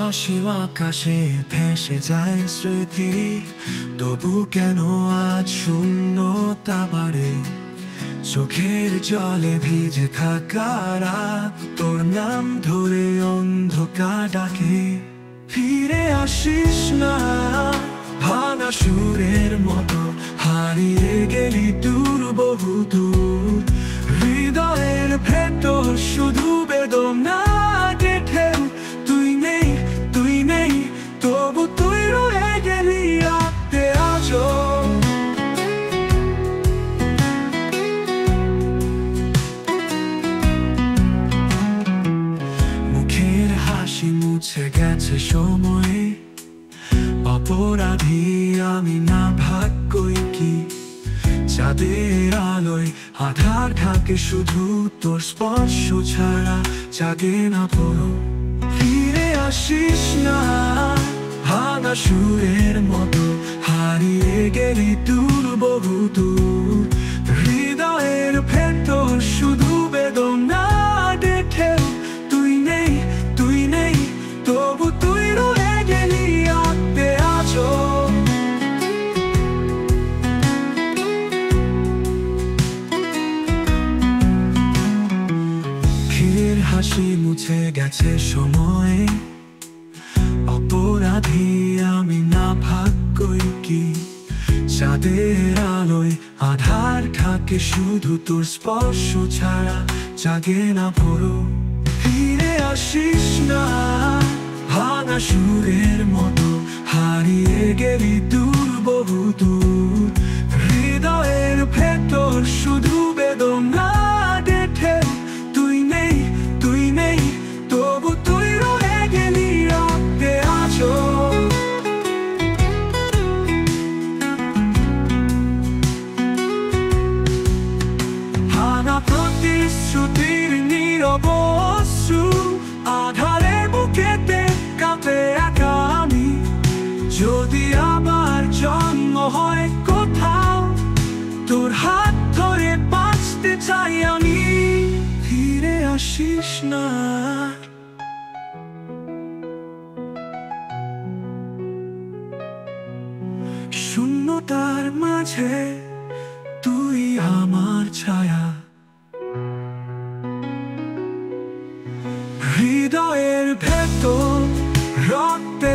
অসীম আকাশে ভেসে যায় স্মৃতি, তবু কেন আজ শূন্যতা বাড়ে? চোখের জলে ভিজে থাকা রাত, তোর নাম ধরে অন্ধকার ডাকে। ফিরে আসিস না, ভাঙা সুরের মতো হারিয়ে গেলি দূর, বহু দূর। হৃদয়ের ভেতর শুধু বেদনা গেঁথে। তুই নেই, তুই নেই, তবু তুই রয়ে গেলি রাতে আজও। মুখের হাসি মুছে গেছে সময়ে, অপরাধী আমি না, ভাগ্যই কি? চাঁদের আলোয় আধার ঢাকে, শুধু তোর স্পর্শ ছাড়া জাগে না পুরো। ফিরে আসিস না, ভাঙা সুরের মতো হারিয়ে গেলি দূর, বহু দূর। হৃদয়ের ভেতর শুধু বেদনা গেঁথে। তুই নেই, তুই নেই, তবু তুই রয়ে গেলি রাতে আজও। হাসি মুছে গেছে সময়ে, অপরাধী আমি না, ভাগ্যই কি? চাঁদের আলোয় আধার ঢাকে, শুধু তোর স্পর্শ ছাড়া জাগে না পুরো। ফিরে আসিস না, ভাঙা সুরের মতো হারিয়ে গেলি দূর, বহু দূর। হৃদয়ের ভেতর শুধু বেদনা গেঁথে। তুই নেই, তুই নেই, তবু তুই রয়ে গেলি রাতে আজও। ভাঙা প্রতিশ্রুতির নীরব অশ্রু, আধারে বুকেতে কাঁপে একা আমি। যদি আবার জন্ম হয় কোথাও, তোর হাত ধরে বাঁচতে চাই আমি। ফিরে আসিস না। শূন্যতার মাঝে তুই আমার ছায়া, হৃদয়ের ভেতর রক্তে